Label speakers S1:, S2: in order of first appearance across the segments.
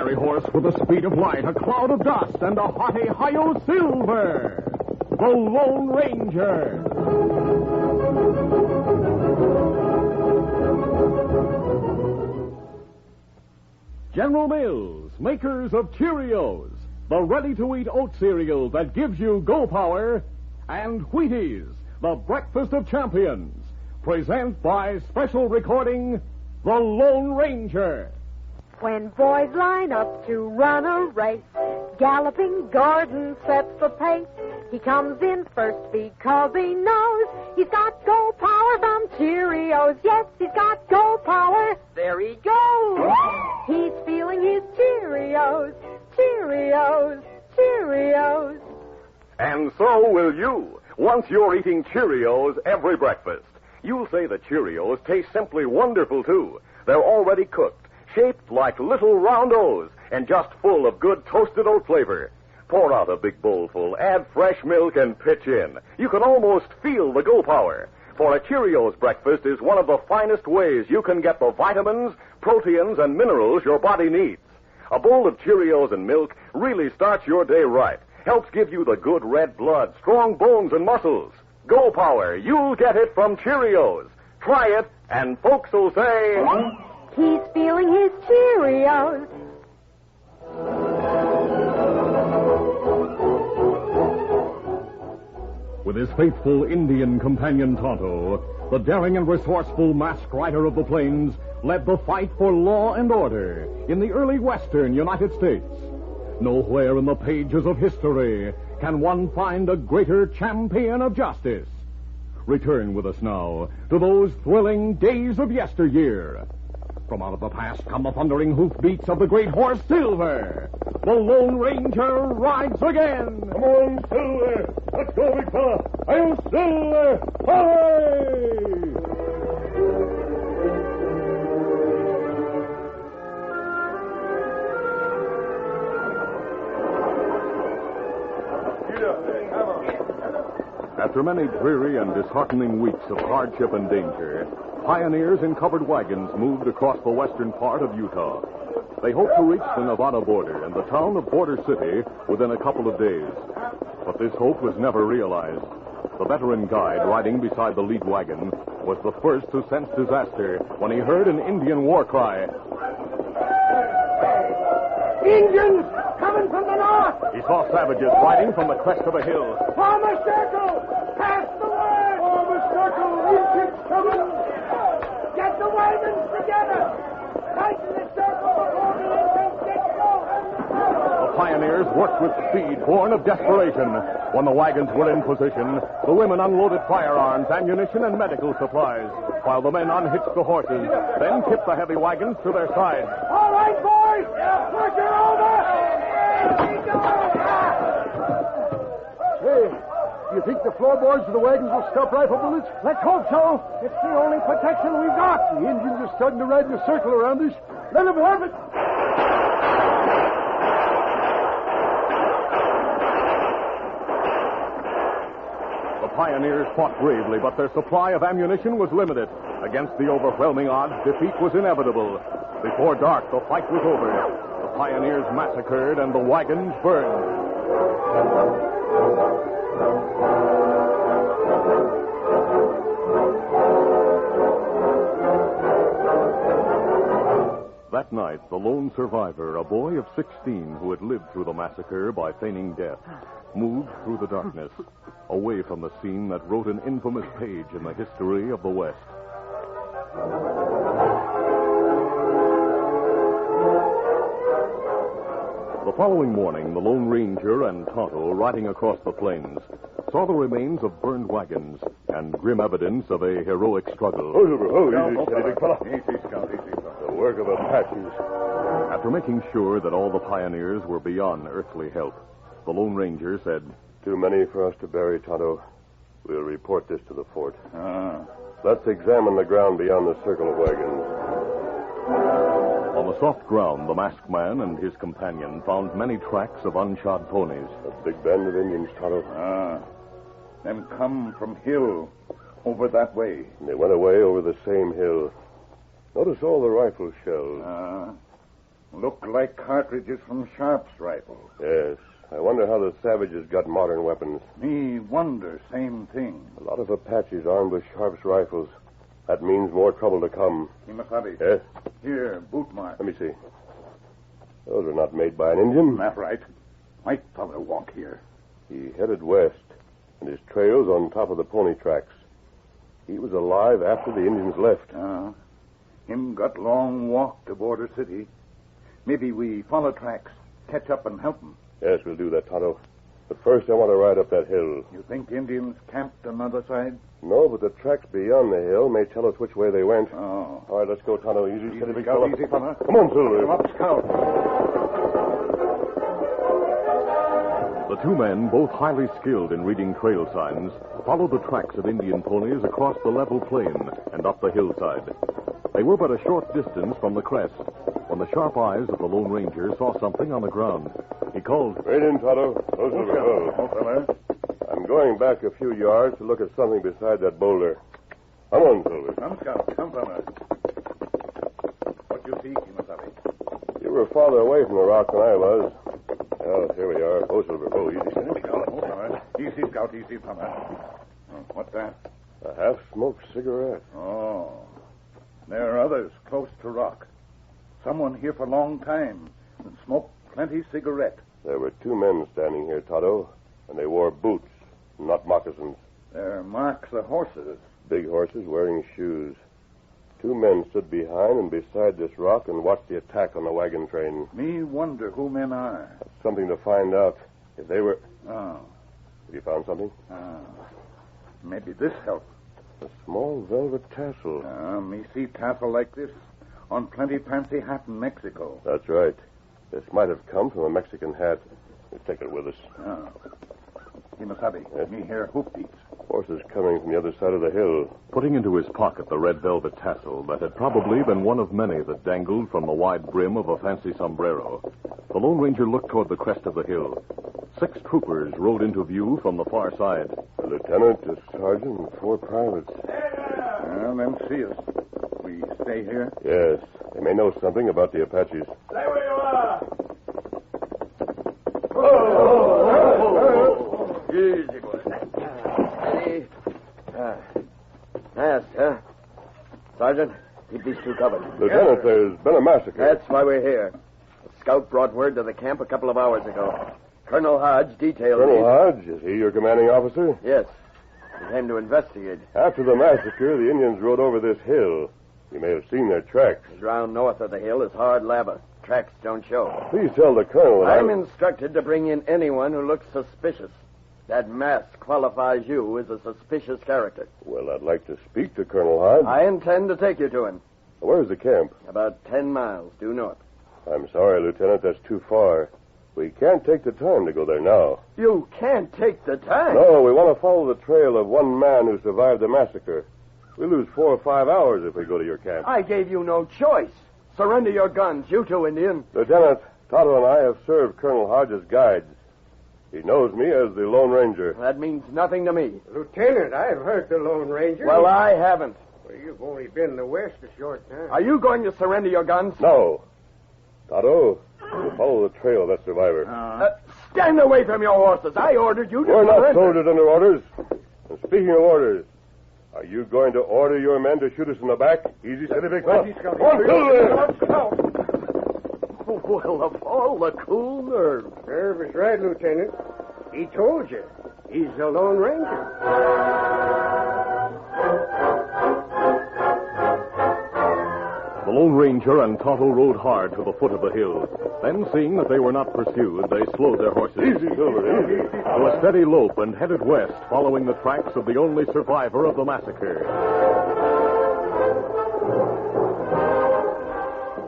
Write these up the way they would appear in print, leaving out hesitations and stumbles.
S1: fiery horse with the speed of light, a cloud of dust, and a haughty Hi-Yo Silver, the Lone Ranger. General Mills, makers of Cheerios, the ready-to-eat oat cereal that gives you go power, and Wheaties, the breakfast of champions, present by special recording, The Lone Ranger.
S2: When boys line up to run a race, galloping Gordon sets the pace. He comes in first because he knows he's got go power from Cheerios. Yes, he's got go power. There he goes. He's feeling his Cheerios, Cheerios, Cheerios.
S3: And so will you. Once you're eating Cheerios every breakfast, you'll say the Cheerios taste simply wonderful, too. They're already cooked, shaped like little round O's, and just full of good toasted oat flavor. Pour out a big bowlful, add fresh milk, and pitch in. You can almost feel the go power. For a Cheerios breakfast is one of the finest ways you can get the vitamins, proteins, and minerals your body needs. A bowl of Cheerios and milk really starts your day right. Helps give you the good red blood, strong bones, and muscles. Go power, you'll get it from Cheerios. Try it, and folks will say,
S2: he's feeling his Cheerios.
S1: With his faithful Indian companion Tonto, the daring and resourceful masked rider of the plains led the fight for law and order in the early western United States. Nowhere in the pages of history can one find a greater champion of justice. Return with us now to those thrilling days of yesteryear. From out of the past come the thundering hoofbeats of the great horse Silver. The Lone Ranger rides again.
S4: Come on, Silver. Let's go, big fella. I'll Silver. Hooray!
S1: After many dreary and disheartening weeks of hardship and danger, pioneers in covered wagons moved across the western part of Utah. They hoped to reach the Nevada border and the town of Border City within a couple of days. But this hope was never realized. The veteran guide riding beside the lead wagon was the first to sense disaster when he heard an Indian war cry.
S5: Indians coming from the north!
S1: He saw savages riding from the crest of a hill.
S5: Form a circle! Pass the word! Form a circle! Indians coming! Get the wagons together! Tighten the circle before the Indians get going!
S1: The pioneers worked with speed born of desperation. When the wagons were in position, the women unloaded firearms, ammunition, and medical supplies, while the men unhitched the horses, then tipped the heavy wagons to their sides.
S5: All right, boys! Work her over!
S4: Hey, do you think the floorboards of the wagons will stop rifle bullets?
S5: Let's hope so. It's the only protection we've got.
S4: The Indians are starting to ride in a circle around us. Let them have it.
S1: The pioneers fought bravely, but their supply of ammunition was limited. Against the overwhelming odds, defeat was inevitable. Before dark, the fight was over. The pioneers massacred and the wagons burned. That night, the lone survivor, a boy of 16 who had lived through the massacre by feigning death, moved through the darkness, away from the scene that wrote an infamous page in the history of the West. The following morning, the Lone Ranger and Tonto, riding across the plains, saw the remains of burned wagons and grim evidence of a heroic struggle.
S4: Easy, big fella. Easy, Scout, easy. The work of Apaches.
S1: After making sure that all the pioneers were beyond earthly help, the Lone Ranger said,
S6: Too many for us to bury, Tonto. We'll report this to the fort. Let's examine the ground beyond the circle of wagons.
S1: On the soft ground, the masked man and his companion found many tracks of unshod ponies.
S6: A big band of Indians, Tonto.
S7: Them come from hill over that way.
S6: And they went away over the same hill. Notice all the rifle shells.
S7: Look like cartridges from Sharp's rifle.
S6: Yes. I wonder how the savages got modern weapons.
S7: Me wonder, same thing.
S6: A lot of Apaches armed with Sharp's rifles. That means more trouble to come.
S7: Kimasabi.
S6: Yes?
S7: Here, boot mark.
S6: Let me see. Those are not made by an Indian.
S7: That right. White fella walk here.
S6: He headed west, and his trail's on top of the pony tracks. He was alive after the Indians left.
S7: Him got long walk to border city. Maybe we follow tracks, catch up and help him.
S6: Yes, we'll do that, Tonto. But first I want to ride up that hill.
S7: You think Indians camped on the other side?
S6: No, but the tracks beyond the hill may tell us which way they went.
S7: Oh.
S6: All right, let's go, Tonto. Easy,
S7: Easy,
S6: steady, big
S7: Scout,
S6: fella.
S7: easy, fella.
S6: Come on, Silver.
S7: Come up, Scout.
S1: The two men, both highly skilled in reading trail signs, followed the tracks of Indian ponies across the level plain and up the hillside. They were but a short distance from the crest when the sharp eyes of the Lone Ranger saw something on the ground. He called,
S6: Right in, Tonto. Go, Silver, go.
S7: Oh, fella.
S6: I'm going back a few yards to look at something beside that boulder. Come on, Silver.
S7: Come, Scout. Come, fella. What you see, Kimasabi?
S6: You were farther away from the rock than I was. Well, here we are. Go, Silver. Go, easy, steady.
S7: Oh, fella. Easy, Scout. Easy, fella. Oh, what's that?
S6: A half-smoked cigarette.
S7: Oh. There are others close to rock. Someone here for a long time and smoked plenty cigarette.
S6: There were two men standing here, Tonto, and they wore boots, not moccasins.
S7: There are marks of horses.
S6: Big horses wearing shoes. Two men stood behind and beside this rock and watched the attack on the wagon train.
S7: Me wonder who men are.
S6: That's something to find out. If they were...
S7: Oh.
S6: Have you found something?
S7: Maybe this helps.
S6: A small velvet tassel.
S7: Me see tassel like this on plenty fancy hat in Mexico.
S6: That's right. This might have come from a Mexican hat. We'll take it with us.
S7: Kimasabi,
S6: Yes?
S7: me hear hoof beats.
S6: Horses coming from the other side of the hill.
S1: putting into his pocket the red velvet tassel that had probably been one of many that dangled from the wide brim of a fancy sombrero. The Lone Ranger looked toward the crest of the hill. 6 troopers rode into view from the far side.
S6: A lieutenant, a sergeant, and 4 privates.
S7: Well, them see us. We stay here?
S6: Yes. They may know something about the Apaches.
S5: Stay where you are.
S8: Easy, boy. Steady. Fast, huh? Sergeant, keep these 2 covered.
S6: Lieutenant, there's been a massacre.
S8: That's why we're here. A scout brought word to the camp a couple of hours ago. Colonel Hodge detailed
S6: Colonel
S8: these.
S6: Hodge, is he your commanding officer?
S8: Yes. He came to investigate.
S6: After the massacre, the Indians rode over this hill. You may have seen their tracks.
S8: The ground north of the hill is hard lava. Tracks don't show.
S6: Please tell the colonel that
S8: I'm instructed to bring in anyone who looks suspicious. That mask qualifies you as a suspicious character.
S6: Well, I'd like to speak to Colonel Hodge.
S8: I intend to take you to him.
S6: Where's the camp?
S8: About 10 miles due north.
S6: I'm sorry, Lieutenant, that's too far. We can't take the time to go there now.
S8: You can't take the time.
S6: No, we want to follow the trail of one man who survived the massacre. We lose 4 or 5 hours if we go to your camp.
S8: I gave you no choice. Surrender your guns, you 2 Indian.
S6: Lieutenant, Tonto and I have served Colonel Hodge as guides. He knows me as the Lone Ranger.
S8: That means nothing to me.
S5: Lieutenant, I've heard the Lone Ranger.
S8: Well, I haven't.
S5: Well, you've only been in the West a short time.
S8: Are you going to surrender your guns?
S6: No. Tonto, we'll follow the trail of that survivor.
S8: Stand away from your horses. I ordered you to
S6: We're not
S8: surrender.
S6: soldiers under orders. And speaking of orders, are you going to order your men to shoot us in the back? Easy, steady, big fella. Come on, Silver.
S8: Well, of all the cool nerves.
S5: Nerve is right, Lieutenant. He told you. He's the Lone Ranger.
S1: The Lone Ranger and Tonto rode hard to the foot of the hill. Then, seeing that they were not pursued, they slowed their horses.
S6: Easy, Silver, easy.
S1: To a steady lope and headed west, following the tracks of the only survivor of the massacre.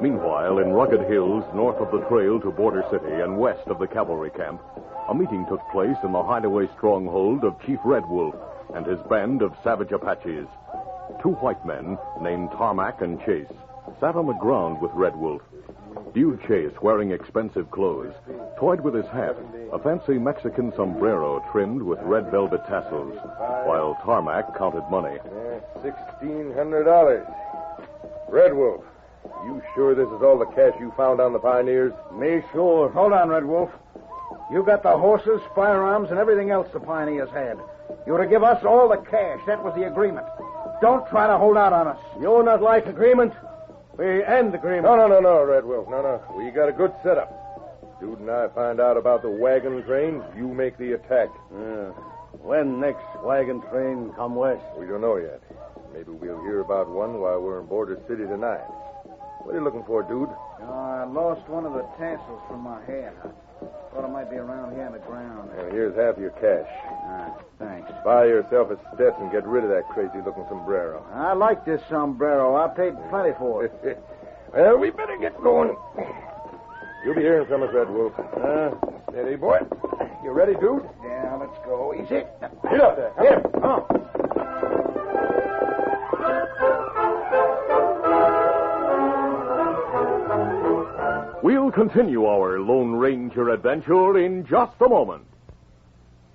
S1: Meanwhile, in rugged hills north of the trail to Border City and west of the cavalry camp, a meeting took place in the hideaway stronghold of Chief Red Wolf and his band of savage Apaches. 2 white men, named Tarmac and Chase, sat on the ground with Red Wolf. Dude Chase, wearing expensive clothes, toyed with his hat, a fancy Mexican sombrero trimmed with red velvet tassels, while Tarmac counted money.
S9: $1,600. Red Wolf,
S6: You sure this is all the cash you found on the Pioneers?
S7: Me sure. Hold on, Red Wolf. You got the horses, firearms, and everything else the Pioneers had. You were to give us all the cash. That was the agreement. Don't try to hold out on us.
S8: You not like agreement? We end agreement.
S6: No, Red Wolf. No. We got a good setup. Dude and I find out about the wagon train. You make the attack.
S8: When next wagon train come west?
S6: We don't know yet. Maybe we'll hear about one while we're in Border City tonight. What are you looking for, dude?
S7: I lost one of the tassels from my hat. I thought it might be around here on the ground.
S6: Well, here's half your cash.
S7: Thanks.
S6: Buy yourself a Stetson and get rid of that crazy-looking sombrero.
S7: I like this sombrero. I paid plenty for it.
S6: Well, we better get going. You'll be hearing from us, Red Wolf. Steady, boy. You ready, dude?
S7: Yeah, let's go. Easy.
S6: Get up there. Here. Come on.
S1: We'll continue our Lone Ranger adventure in just a moment.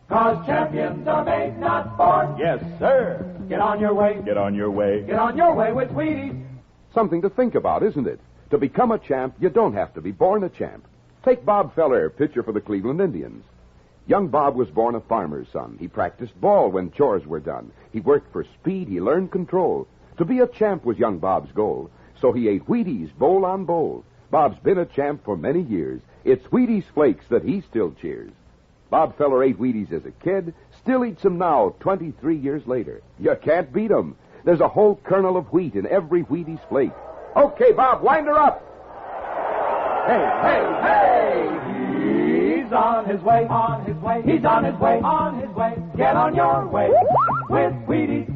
S5: 'Cause champions are made, not born.
S9: Yes, sir.
S5: Get on your way.
S9: Get on your way.
S5: Get on your way with Wheaties.
S10: Something to think about, isn't it? To become a champ, you don't have to be born a champ. Take Bob Feller, pitcher for the Cleveland Indians. Young Bob was born a farmer's son. He practiced ball when chores were done. He worked for speed. He learned control. To be a champ was young Bob's goal. So he ate Wheaties bowl on bowl. Bob's been a champ for many years. It's Wheaties Flakes that he still cheers. Bob Feller ate Wheaties as a kid, still eats them now, 23 years later. You can't beat them. There's a whole kernel of wheat in every Wheaties flake. Okay, Bob, wind her up.
S5: Hey! He's on his way, on his way. He's on his way, on his way. Get on your way with Wheaties.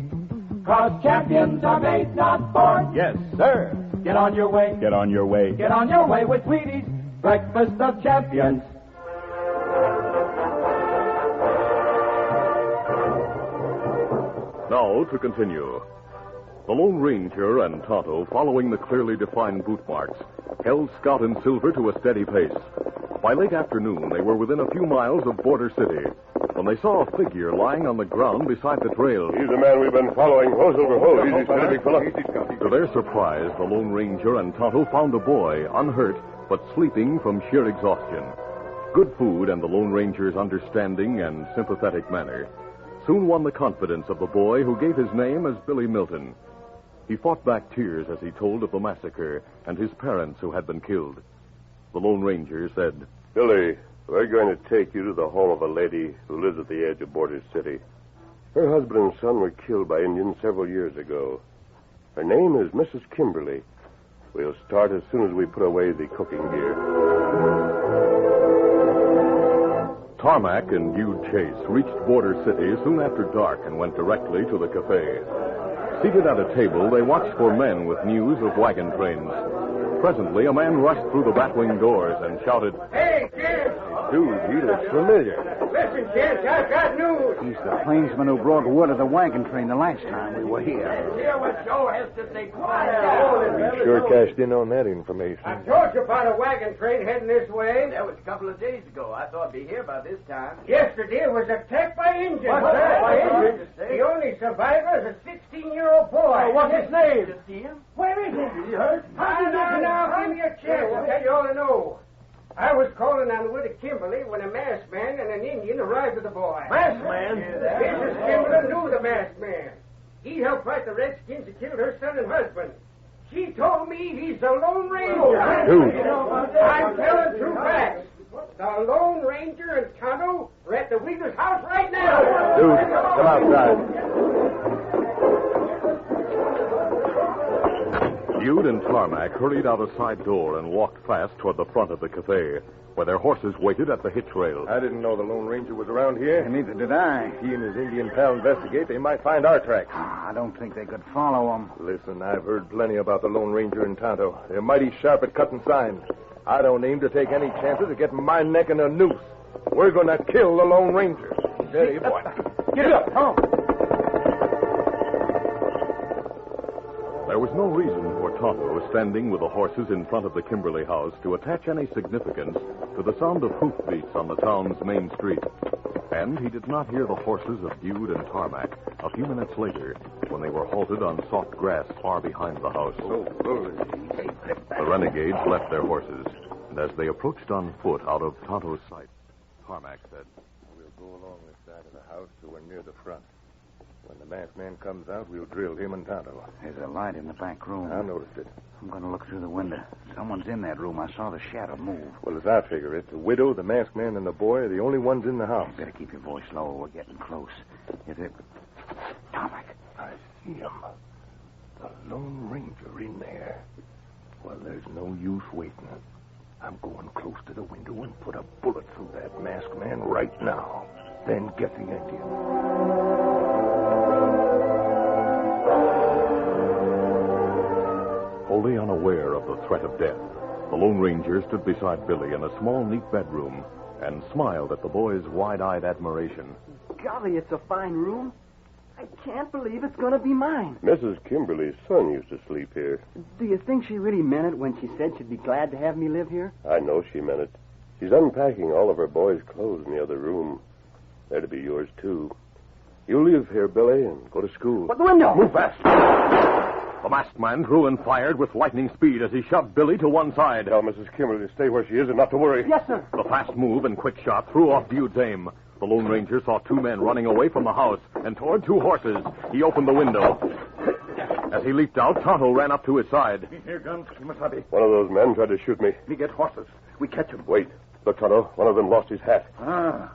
S5: 'Cause champions are made, not born.
S9: Yes, sir.
S5: Get on your way.
S9: Get on your way.
S5: Get on your way with Wheaties. Breakfast of champions.
S1: Now to continue. The Lone Ranger and Tonto, following the clearly defined boot marks, held Scout and Silver to a steady pace. By late afternoon, they were within a few miles of Border City when they saw a figure lying on the ground beside the trail.
S6: He's the man we've been following. Ho, Silver, ho. Easy, steady, big fella.
S1: To their surprise, the Lone Ranger and Tonto found a boy, unhurt, but sleeping from sheer exhaustion. Good food and the Lone Ranger's understanding and sympathetic manner soon won the confidence of the boy, who gave his name as Billy Milton. He fought back tears as he told of the massacre and his parents who had been killed. The Lone Ranger said,
S6: Billy, we're going to take you to the home of a lady who lives at the edge of Border City. Her husband and son were killed by Indians several years ago. Her name is Mrs. Kimberly. We'll start as soon as we put away the cooking gear.
S1: Tarmac and Hugh Chase reached Border City soon after dark and went directly to the cafe. Seated at a table, they watched for men with news of wagon trains. Presently, a man rushed through the batwing doors and shouted,
S5: Hey, kids!
S6: Dude, he looks familiar.
S5: Listen, kids, I've got news.
S7: He's the plainsman who brought word of the wagon train the last time we were here.
S5: Hear what Joe has to say. Quiet down.
S6: You sure cashed in on that information.
S5: I told you about a wagon train heading this way.
S8: That was a couple of days ago. I thought I'd be here by this time.
S5: Yesterday it was attacked by Indians.
S8: What's that?
S5: By Indians. The only survivor is a 16-year-old boy.
S8: What's his name?
S5: To see him? Where is he? Did you hurt? How did you now? Give me a chance. I'll tell you all I know. I was calling on the wood of Kimberly when a masked man and an Indian arrived with the boy.
S8: Masked man?
S5: Mrs. Kimberly knew the masked man. He helped fight the Redskins that killed her son and husband. She told me he's the Lone Ranger.
S6: Dude.
S5: I'm telling true facts. The Lone Ranger and Tonto are at the Wheeler's house right now.
S6: Dude, come outside.
S1: Jude and Tarmac hurried out a side door and walked fast toward the front of the cafe, where their horses waited at the hitch rail.
S6: I didn't know the Lone Ranger was around here.
S7: Neither did I.
S6: If he and his Indian pal investigate, they might find our tracks.
S7: I don't think they could follow him.
S6: Listen, I've heard plenty about the Lone Ranger and Tonto. They're mighty sharp at cutting signs. I don't aim to take any chances of getting my neck in a noose. We're going to kill the Lone Ranger. Steady, boy. Get up. Come.
S1: There was no reason for Tonto, standing with the horses in front of the Kimberly house, to attach any significance to the sound of hoofbeats on the town's main street. And he did not hear the horses of Dude and Tarmac a few minutes later when they were halted on soft grass far behind the house. The renegades left their horses, and as they approached on foot out of Tonto's sight, Tarmac said,
S11: "We'll go along this side of the house so we're near the front. When the masked man comes out, we'll drill him and Tonto."
S7: There's a light in the back room.
S11: I noticed it.
S7: I'm going to look through the window. Someone's in that room. I saw the shadow move.
S11: Well, as I figure it, the widow, the masked man, and the boy are the only ones in the house.
S7: You better keep your voice low. We're getting close. If it... Tarmac.
S11: I see him. The Lone Ranger in there. Well, there's no use waiting. I'm going close to the window and put a bullet through that masked man right now. Then get the Indian.
S1: Wholly unaware of the threat of death, the Lone Ranger stood beside Billy in a small, neat bedroom and smiled at the boy's wide-eyed admiration.
S12: Golly, it's a fine room. I can't believe it's going to be mine.
S6: Mrs. Kimberly's son used to sleep here.
S12: Do you think she really meant it when she said she'd be glad to have me live here?
S6: I know she meant it. She's unpacking all of her boys' clothes in the other room. They're to be yours, too. You live here, Billy, and go to school.
S12: What, the window?
S6: Move fast.
S1: The masked man drew and fired with lightning speed as he shoved Billy to one side.
S6: Tell Mrs. Kimberly to stay where she is and not to worry.
S12: Yes, sir.
S1: The fast move and quick shot threw off Dude's aim. The Lone Ranger saw two men running away from the house and toward two horses. He opened the window. As he leaped out, Tonto ran up to his side.
S11: Here, guns, Kimasabi.
S6: One of those men tried to shoot me.
S11: We get horses. We catch him.
S6: Wait. Look, Tonto, one of them lost his hat.
S11: Ah,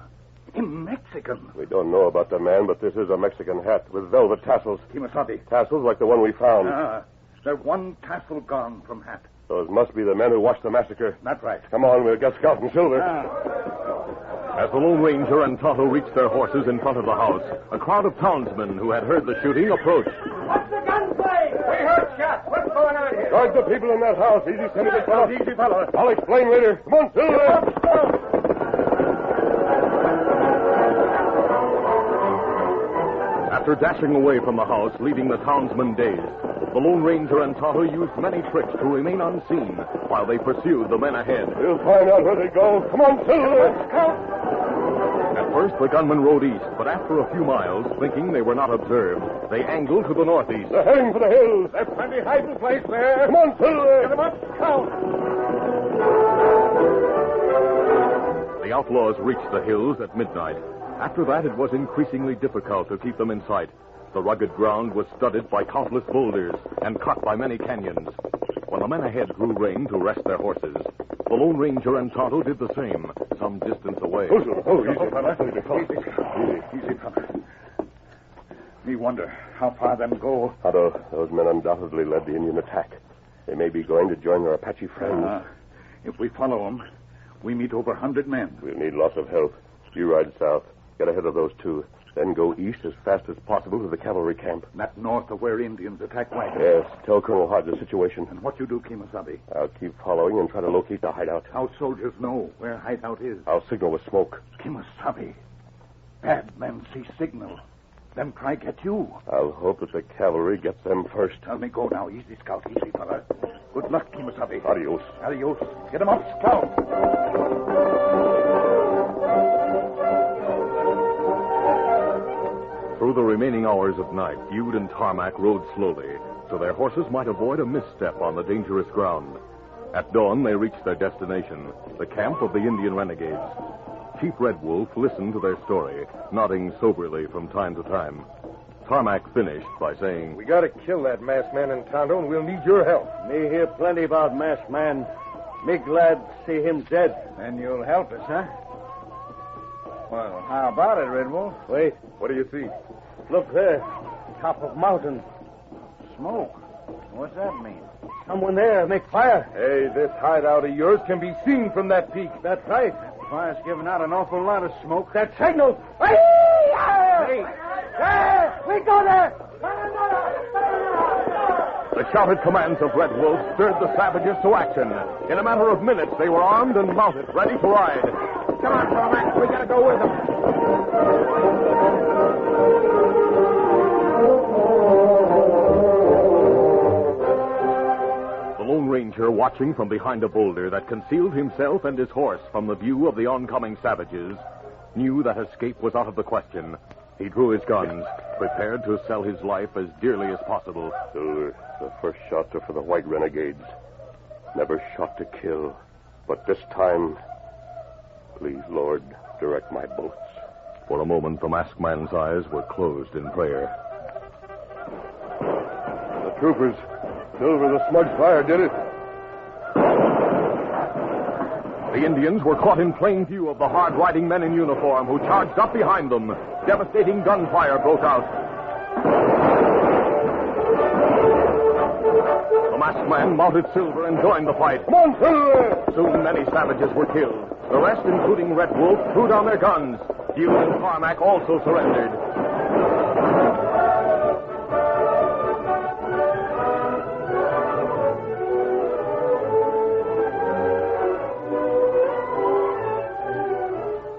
S11: a Mexican.
S6: We don't know about the man, but this is a Mexican hat with velvet tassels.
S11: Kimasabi.
S6: Tassels like the one we found.
S11: Ah, there's one tassel gone from hat.
S6: Those must be the men who watched the massacre.
S11: That's right.
S6: Come on, we'll get Scout and Silver.
S1: As the Lone Ranger and Tonto reached their horses in front of the house, a crowd of townsmen who had heard the shooting approached.
S5: What's the gun say? We heard shots. What's going on here?
S6: Guard the people in that house. Easy, steady, big fellow.
S11: Easy, fella.
S6: I'll explain later. Come on, Silver.
S1: After dashing away from the house, leaving the townsmen dazed, the Lone Ranger and Tonto used many tricks to remain unseen while they pursued the men ahead.
S6: We'll find out where they go. Come on, Silver.
S1: At first, the gunmen rode east, but after a few miles, thinking they were not observed, they angled to the northeast.
S6: They're heading for the hills.
S11: There's plenty hiding place there.
S6: Come on, Silver.
S11: Get them up. Count.
S1: The outlaws reached the hills at midnight. After that, it was increasingly difficult to keep them in sight. The rugged ground was studded by countless boulders and cut by many canyons. When the men ahead drew rein to rest their horses, the Lone Ranger and Tonto did the same, some distance away.
S6: Easy, fella.
S11: Easy, fella. Me wonder how far them go.
S6: Tonto, those men undoubtedly led the Indian attack. They may be going to join their Apache friends.
S11: If we follow them, we meet over 100 men.
S6: We'll need lots of help. You ride south. Get ahead of those two. Then go east as fast as possible to the cavalry camp.
S11: Not north of where Indians attack wagons.
S6: Yes. Tell Colonel Hodge the situation.
S11: And what you do, Kimasabi?
S6: I'll keep following and try to locate the hideout.
S11: How soldiers know where hideout is.
S6: I'll signal with smoke.
S11: Kimasabi. Bad men see signal. Them try get you.
S6: I'll hope that the cavalry gets them first.
S11: Tell me go now. Easy, Scout. Easy, fella. Good luck, Kimasabi.
S6: Adios.
S11: Adios. Get them up, Scout.
S1: Through the remaining hours of night, Dude and Tarmac rode slowly, so their horses might avoid a misstep on the dangerous ground. At dawn, they reached their destination, the camp of the Indian renegades. Chief Red Wolf listened to their story, nodding soberly from time to time. Tarmac finished by saying,
S11: We gotta kill that masked man in Tonto, and we'll need your help.
S8: Me hear plenty about masked man. Me glad see him dead.
S7: Then you'll help us, huh? Well, how about it, Red Wolf?
S8: Wait,
S11: What do you see?
S8: look there. Top of mountain.
S7: Smoke. What's that mean?
S8: Someone there. Make fire.
S11: Hey, this hideout of yours can be seen from that peak.
S8: That's right.
S7: Fire's giving out an awful lot of smoke.
S8: That signal. Hey! We go there.
S1: The shouted commands of Red Wolf stirred the savages to action. In a matter of minutes, they were armed and mounted, ready to ride.
S5: Come on, Tarmac. We gotta go with them.
S1: The Lone Ranger, watching from behind a boulder that concealed himself and his horse from the view of the oncoming savages,
S3: knew that escape was out of the question. He drew his guns, prepared to sell his life as dearly as possible.
S6: Silver, the first shots are for the white renegades. Never shot to kill. But this time, please, Lord, direct my bolts.
S3: For a moment, the masked man's eyes were closed in prayer.
S6: The troopers. Silver, the smudge fire did it.
S3: The Indians were caught in plain view of the hard-riding men in uniform who charged up behind them. Devastating gunfire broke out. The masked man mounted Silver and joined the fight.
S6: Come on, Silver!
S3: Soon many savages were killed. The rest, including Red Wolf, threw down their guns. Hughes and Carmack also surrendered.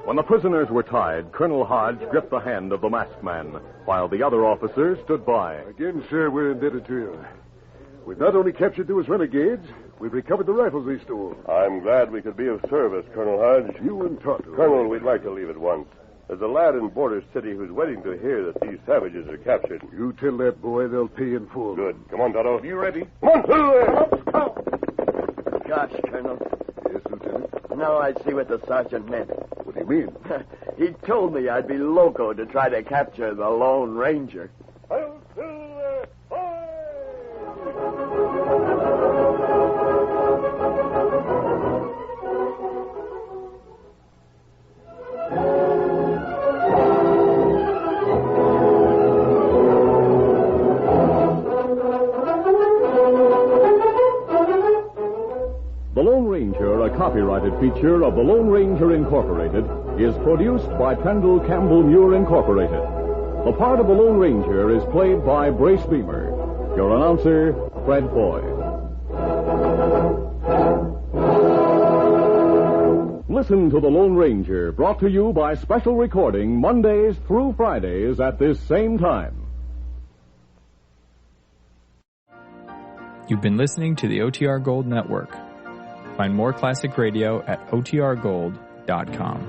S3: When the prisoners were tied, Colonel Hodge gripped the hand of the masked man, while the other officers stood by.
S13: Again, sir, we're indebted to you. We've not only captured those renegades, we've recovered the rifles they stole.
S6: I'm glad we could be of service, Colonel Hodge.
S13: You and Tonto.
S6: Colonel, we'd like to leave at once. There's a lad in Border City who's waiting to hear that these savages are captured.
S13: You tell that boy they'll pay in full.
S6: Good. Come on, Tonto.
S13: You ready?
S6: Come on, Silver!
S8: Gosh, Colonel.
S13: Yes, Lieutenant.
S8: Now I see what the sergeant meant.
S13: What do you mean?
S8: He told me I'd be loco to try to capture the Lone Ranger.
S6: I'll Silver!
S1: The Lone Ranger, a copyrighted feature of the Lone Ranger Incorporated, is produced by Pendle Campbell Muir Incorporated. The part of the Lone Ranger is played by Brace Beamer. Your announcer, Fred Foy. Listen to the Lone Ranger, brought to you by special recording Mondays through Fridays at this same time.
S14: You've been listening to the OTR Gold Network. Find more classic radio at otrgold.com.